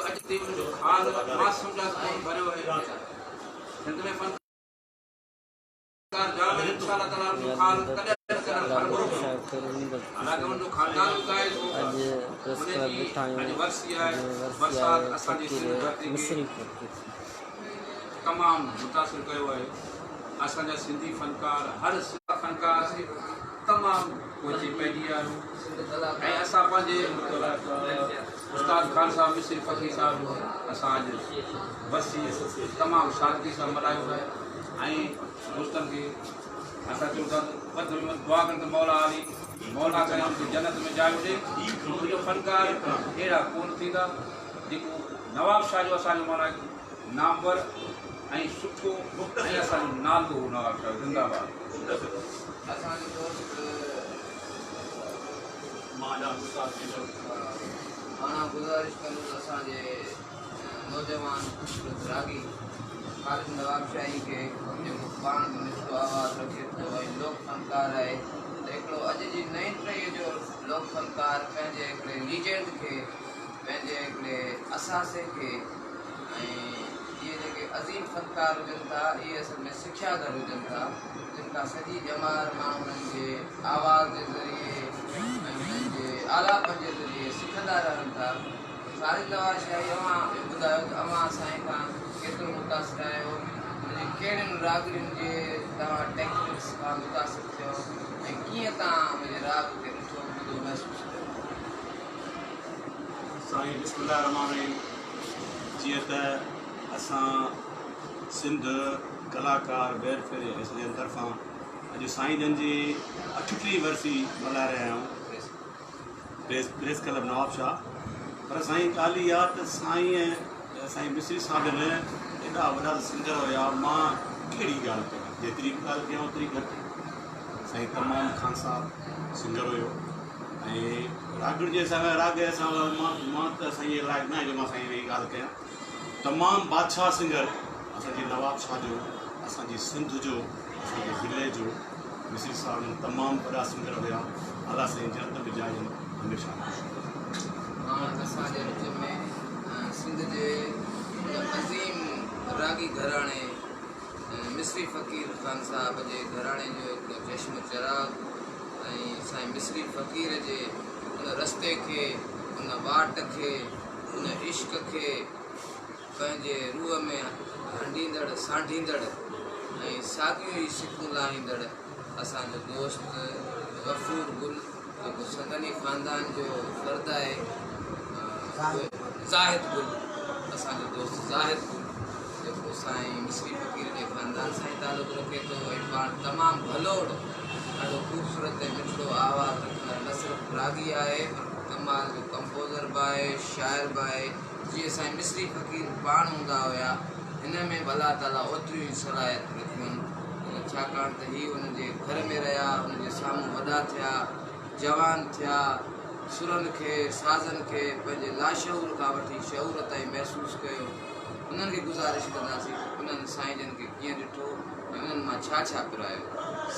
अॼु जो हाल मां सम्झा भरियो है हिंद में फनकार जाम इंशाअल्लाह ताला जो हाल कॾहिं न कॾहिं भरपूर हालांकि उन जो खानदान गाए थो अॼु वर्सी आहे बरसात असांजी सिंध धरती खे तमामु मुतासिर कयो आहे। असांजा सिंधी फनकार हर फनकार तमामु कोची पइजी आहे ऐं असां पंहिंजे उस्ताद खान साहब मिस्री फ़कीर साहब असां अॼु वसी तमामु सादगी सां मल्हायो आहे ऐं दोस्तनि खे असां चऊं था दुआ कनि त मौला अली मौला करे उनखे जन्नत में जाइ हुजे। मुंहिंजो फनकार अहिड़ा कोन थींदा जेको नवाब शाह जो असांजो माना नामवर ऐं सुठो ऐं असांजो नालो नवाब शाह ज़िंदाबाद। असांजो दोस्त माना गुज़ारिश करूं असांजे नौजवान रागी ख़ालिद नवाब शाही के जेको पाण में मिठो आवाज़ रखे थो ऐं लोक फनकार आहे त हिकिड़ो अॼु जी नई टहीअ जो लोक फनकार पंहिंजे हिकिड़े लीजेंड खे पंहिंजे हिकिड़े असासे खे ऐं इहे जेके अज़ीम फनकार हुजनि था इहे असल में सिखियागर हुजनि था जिन खां सॼी ॼमार माण्हू उन्हनि जे आवाज़ जे ज़रिए ऐं उन्हनि जे आलापन जे ज़रिए सिखंदा रहनि था। ख़ालिद नवाब शाही अव्हां ॿुधायो त अव्हां असांजे खां केतिरो मुतासिर आहियो हुनजी कहिड़ियुनि रागड़ियुनि जे तव्हां टेक्निक्स खां मुतासिर थियो ऐं कीअं तव्हां हुनजे राग खे ॾिठो ॿुधो महसूसु कयो। साईं बिस्मिल्लाह रहमान रहीम। जीअं त असां सिंध कलाकार वेलफेयर एसोसिएशन तरफ़ां अॼु साईं जन जी 38वीं वर्सी मल्हाए रहिया आहियूं प्रेस क्लब नवाब शाह। पर साईं ॻाल्हि इहा त साईं ऐं साईं मिस्री साहब जन एॾा वॾा सिंगर हुया मां कहिड़ी ॻाल्हि कयां जेतिरी ॻाल्हि कयां ओतिरी घटि। साईं तमामु खान साहब सिंगर हुयो ऐं रागड़ जे असां राग असां मां त साईं लाइक़ु न आहे जो मां साईं जी ॻाल्हि कयां। तमामु बादशाह सिंगर असांजे नवाब शाह जो असांजी सिंध जो असांजे ज़िले जो मिस्री साहब तमामु वॾा सिंगर हुया। अलाह साईं जन्नत में जाइ हमेशह। हाणे असांजे विच में सिंध जे अज़ीम रागी घराणे मिस्री फ़कीर ख़ान साहब जे घराणे जो हिकिड़ो चश्म चिराग ऐं साईं मिस्री फ़कीर जे उन रस्ते खे उन वाट खे उन इश्क खे पंहिंजे रूह में हंडींदड़ सांढींदड़ ऐं साॻियूं ई सिकूं लाहींदड़ असांजो दोस्त गफ़ूर गुल जेको संदनी ख़ानदान जो फ़र्द आहे ज़ाहिद गुल असांजो दोस्त ज़ाहिद गुल जेको साईं मिस्री फ़कीर जे ख़ानदान सां ई तालुक़ु रखे थो ऐं पाण तमामु भलोड़ ॾाढो ख़ूबसूरत ऐं मिठो आवाज़ रखंदड़ न सिर्फ़ु रागी आहे पर कमाल जो कंपोज़र बि आहे शाइर बि आहे जीअं साईं मिस्री फ़कीर पाण हूंदा हुया। हिन में अलाह ताला ओतिरियूं ई सलाहियत रखियूं छाकाणि त हीअ हुनजे घर में रहिया हुनजे साम्हूं वॾा थिया जवान थिया सुरनि खे साज़नि खे पंहिंजे लाशऊर खां वठी शऊर ताईं महसूसु कयो। उन्हनि खे गुज़ारिश कंदासीं उन्हनि साईं जन खे कीअं ॾिठो ऐं उन्हनि मां छा छा पिरायो।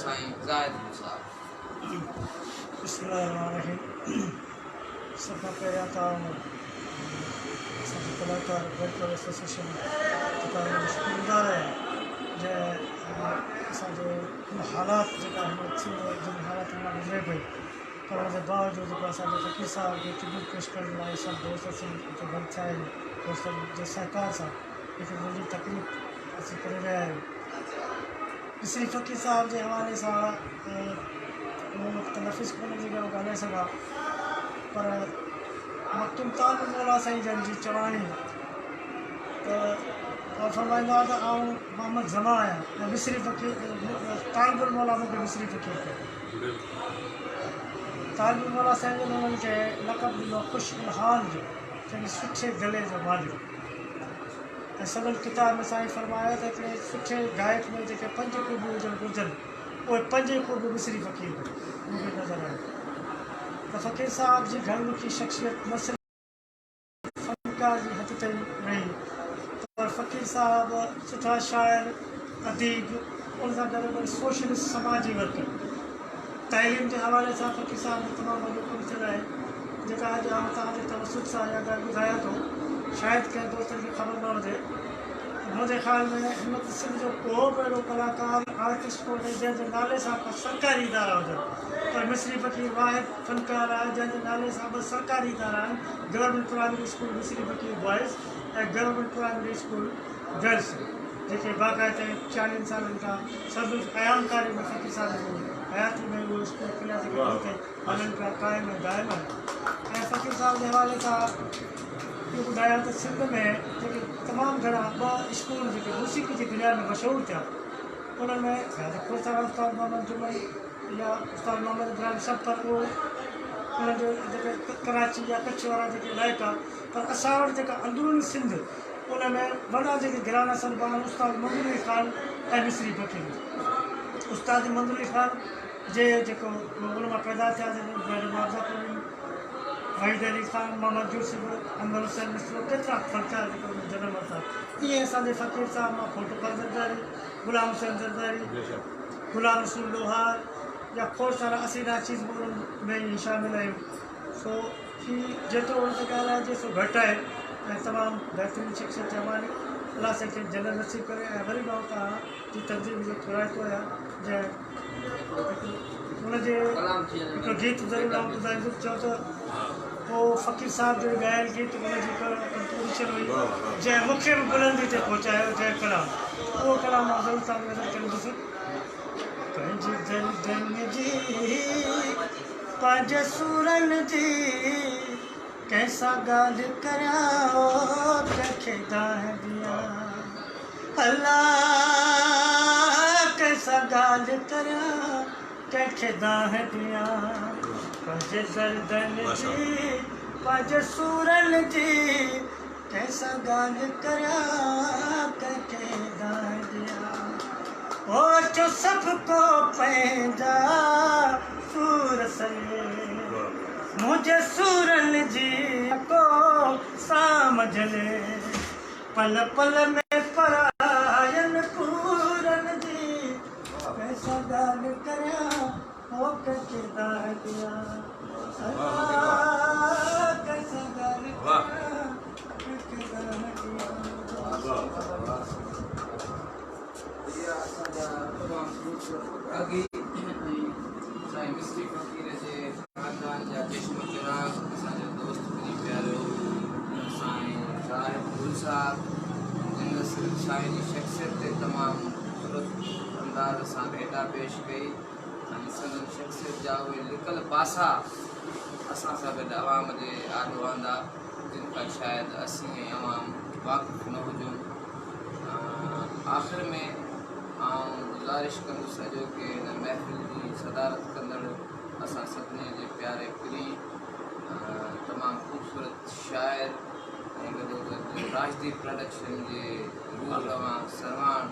साईं ज़ाहिद साहब। सफ़ा पहिरियां त असांजे कलाकार वेलफेयर एसोसिएशन शुक्रगुज़ार आहियां जंहिं असांजे हालात जेका हिन जिन हालात मां गुज़रे पई पर हुनजे बावजूदि जेको असांजे फ़कीर साहब खे ट्रिब्यूट पेश करण लाइ सभु दोस्त असीं हिते गॾु थिया आहियूं। दोस्तनि जे सहकार सां हिकु वॾी तकलीफ़ असीं करे रहिया आहियूं। मिस्री फ़कीर साहब जे हवाले सां त लफ़्ज़ कोन जी ॻाल्हाए सघां पर मखदूम तालुल मौला साईं जन जी चवाणी त फरमाईंदो आहे त आउं मोहम्मद ज़मा आहियां ऐं मिस्री फ़कीर तालुल मौला मूंखे मिस्री फ़कीर कयो। तालुल मौला साईं जन हुननि खे लक़ब ॾिनो ख़ुशि इल्हाल जो यानी सुठे गले जो मालिक। ऐं सदल किताब में साईं फरमायो त हिकिड़े सुठे गायक में जेके 5 ख़ूबियूं हुजणु घुरिजनि उहे 5 ख़ूबियूं मिस्री फ़कीर मूंखे नज़र आयो। त फ़कीर साहब जी घणमुखी शख़्सियत न सिर्फ़ु फनकार जी हद ताईं रही पर फ़कीर साहब सुठा शाइर अदीब उन सां गॾोगॾु सोशलिस्ट समाजी वर्कर तइलीम जे हवाले सां फ़कीर साहब ने तमामु वॾो कमु थियल आहे जेका अॼु आउं तव्हांजे तवसुत सां इहा ॻाल्हि ॿुधायां थो। शायदि कंहिं दोस्तनि खे ख़बर न हुजे, मुंहिंजे ख़्याल में हिम्मत सिंध जो को बि अहिड़ो कलाकार आर्टिस्ट कोन्हे जंहिंजे नाले सां को सरकारी इदारा हुजनि। पर मिस्री फ़क़ीर वाहिद फ़नकार आहे जंहिंजे नाले सां ॿ सरकारी इदारा आहिनि, गवर्नमेंट प्राइमरी स्कूल मिस्री फ़क़ीर बॉइज़ ऐं गवर्नमेंट प्राइमरी स्कूल गर्ल्स, जेके बाक़ाइदा 40 सालनि खां सभु क़यामकारी में फ़क़ीर साहिब जी हयाती में उहो स्कूल खुलिया जेके हुते हलनि पिया क़ाइम ऐं दाइम आहिनि। ऐं फ़क़ीर साहिब जे हवाले सां इहो ॿुधायां त सिंध में जेके तमामु घणा 2 स्कूल जेके मूसीक़ी जी दुनिया में मशहूरु थिया, उन्हनि में खोसारा उस्ताद मोहम्मद जुमल या उस्ताद मोहम्मद इब्राहिम सफ़र, उहो उन्हनि जो जेके कराची या कच्छ वारा जेके इलाइक़ा, पर असां वटि जेका अंदरूनी सिंध उन में वॾा जेके घराना सनबा आहिनि, उस्ताद मंदुली ख़ान ऐं मिस्री फ़क़ीर। उस्ताद मंदुली ख़ान जे जेको उन मां पैदा थिया वहीद अली ख़ान, मोहम्मद यूसुफ, अनवर हुसैन मिस्रो, केतिरा फ़नकार जेके उन जनम वरिता। ईअं असांजे फ़क़ीर साहिब मां फ़ोटोकार ज़रदारी, गुलाम हुसैन ज़रदारी, गुलाम रसूल लोहार या खोड़ सारा असीं नाचीज़ बि उन्हनि में ई शामिल आहियूं। सो ही जेतिरो उन ते ॻाल्हाइजे सो घटि आहे ऐं तमामु बहितरीनु शख़्सियत चवानी अलाह साईं खे जन्नत नसीब करे। ऐं वरी मां तव्हां जी तनज़ीम जो थोराइतो आहियां जंहिं हुनजे हिकिड़ो गीत ज़रूरु आउं ॿुधाईंदुसि। चओ त पोइ फ़क़ीर साहिब जो ॻायल गीत हुनजी कंपोज़िशन हुई जंहिं मूंखे बि बुलंदी ते पहुचायो, जंहिं कलाम, उहो कलाम मां ज़रूरु तव्हां नज़र कंदुसि। पंहिंजी दर्दनि जी पंहिंजे सूरनि जी कंहिंसां ॻाल्हि करियां कंहिंखे दाह ॾियां, अलाह कंहिंसां ॻाल्हि करियां कंहिंखे दाह ॾियां। पंहिंजे दर्दनि जी पंहिंजे सूरनि जी कंहिंसां ॻाल्हि करियां कंहिंखे दाह ॾियां। ओ जो सबको पंहिंजा सूर सही मुझे सूरन जी को समझ ले, पल पल में परायन पूरन जी कैसा गाल करया हो के दाह दिया, कैसा गाल करया के दाह दिया। ये असांजा तमामु रागी साईं मिस्री फ़क़ीर जे ख़ानदान जा चश्म चिराग असांजो दोस्त वॾी प्यारो साईं साहिब गुल साहिब, जिन साईं जी शख़्सियत ते तमामु ख़ूबसूरत अंदाज़ सां भेटा पेश कई ऐं संदन शख़्सियत जा उहे लिकल पासा असां सां गॾु अवाम जे आॾो आंदा जिन खां शायदि असीं ऐं अवाम वाक़ुफ़ न हुजूं। आख़िर में आउं गुज़ारिश कंदुसि सॼो की हिन महफ़िल जी सदारत कंदड़ असां सभिनी जे प्यारे पीरी तमामु ख़ूबसूरत शाइर ऐं गॾोगॾु राजदी प्रोडक्शन जे रूह रवां सरवान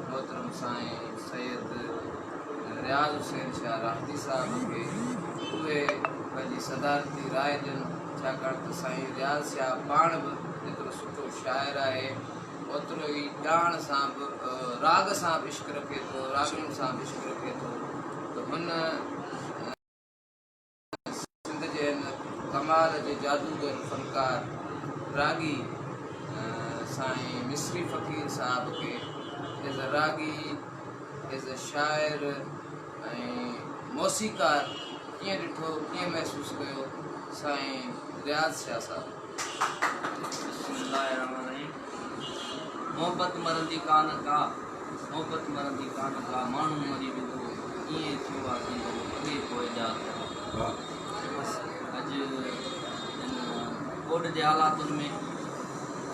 मोहतरम साईं सैयद रियाज़ हुसैन शाह राहती साहिब खे उहे पंहिंजी सदारती राय ॾियनि, छाकाणि त साईं रियाज़ शाह पाण बि जेतिरो सुठो शाइर आहे ओतिरो ई ॼाण सां बि राग सां बि इश्क रखे थो, रागनि सां बि इश्क रखे थो। त हुन सिंध जे कमाल जे जादूगर फ़नकार रागी साईं मिस्री फ़क़ीर साहिब खे एज़ अ रागी, एज़ अ शाइर ऐं मौसीक़ार कीअं ॾिठो, कीअं महसूसु कयो साईं रियाज़ शाह साहिब? मोहब्बत मरंदी कान का, मोहब्बत मरंदी कान का, माण्हू मरी वेंदो ईअं थियो आहे अॻे पोइ जा। अॼु हिन कोड जे हालातुनि में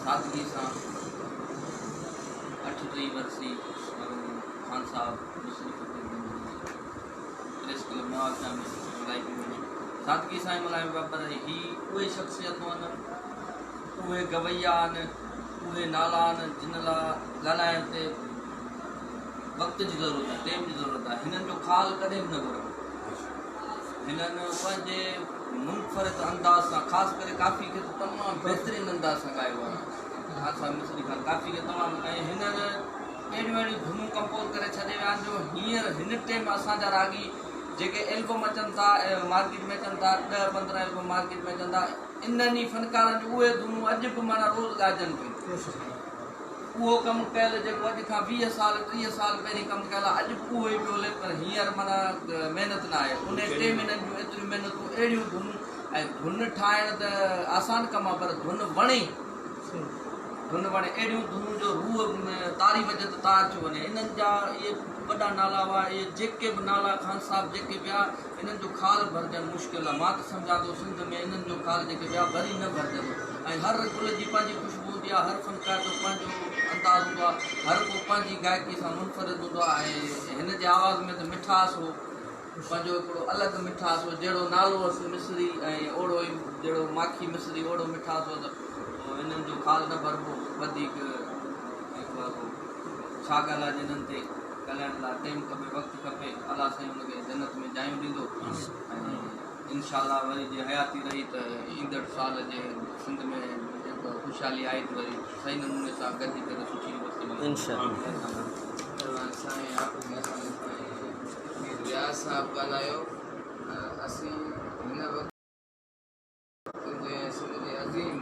सादगी सां 38 वर्षी ख़ान साहब मिस्री फ़क़ीर प्रेस क्लब नवाबशाह में मल्हाई वञे, सादगी सां मल्हायो पिया। पर ही उहे शख़्सियतूं आहिनि, उहे गवैया आहिनि, उहे नाला आहिनि जिन लाइ ॻाल्हाइण ते वक़्त जी ज़रूरत आहे, टाइम जी ज़रूरत आहे। हिननि जो ख़्यालु कॾहिं बि न घुरो। हिननि पंहिंजे मुनफ़रिद अंदाज़ सां, ख़ासि करे काफ़ी खे तमामु बहितरीनु अंदाज़ सां ॻायो आहे। ख़ासि मिस्री ख़ान काफ़ी खे तमामु ऐं हिननि अहिड़ियूं अहिड़ियूं धुनूं कंपोज़ करे छॾे विया आहिनि जो हींअर हिन टाइम असांजा रागी जेके एल्बम अचनि था ऐं मार्केट में अचनि था, 10-15 एल्बम मार्केट में अचनि था, इन्हनि फनकारनि जो उहे धुनूं अॼु बि माना रोज़ ॻाइजनि पियूं। उहो कमु कयल जेको अॼु खां 20 साल 30 साल पहिरीं कमु कयल आहे, अॼु बि उहो ई पियो हले, पर हींअर माना महिनत न आहे। उन 3 महीननि जूं एतिरियूं महिनतूं, अहिड़ियूं धुनूं, ऐं धुन ठाहिण त आसान कमु आहे, पर धुन वणे, अहिड़ियूं धुनूं जो रूह तारी वॼे त तार अची वञे। इन्हनि जा इहे वॾा नाला हुआ, इहे जेके बि नाला ख़ान साहिब जेके ॿिया, इन्हनि जो खाल भरजणु मुश्किल आहे। मां त सम्झां थो सिंध में इन्हनि जो खाल जेके ॿिया भरी न भरजंदो। ऐं हर गुल जी पंहिंजी ख़ुशबू हूंदी आहे, हर फनकार जो पंहिंजो अंदाज़ हूंदो आहे, हर को पंहिंजी गायकी सां मुनफ़रिद हूंदो आहे। ऐं हिन जे आवाज़ में त मिठास हो, पंहिंजो हिकिड़ो अलॻि मिठास हो, जहिड़ो नालो हुअसि मिस्री, ऐं ओड़ो ई जहिड़ो माखी मिस्री, ओड़ो मिठास हो। त इन्हनि जो खाल न भरबो। वधीक छा ॻाल्हि आहे, जिन्हनि ते ॻाल्हाइण लाइ टाइम खपे, वक़्तु खपे। अलाह साईं हुनखे जन्नत में जायूं ॾींदो। ऐं इनशाअल्लाह वरी जे हयाती रही त ईंदड़ साल जे सिंध में जेको ख़ुशहाली आहे, त वरी सही नमूने सां गॾिजी करे सुठी रियाज़ साहब ॻाल्हायो। असीं हिन वक़्तु जे सिंध जे अज़ीम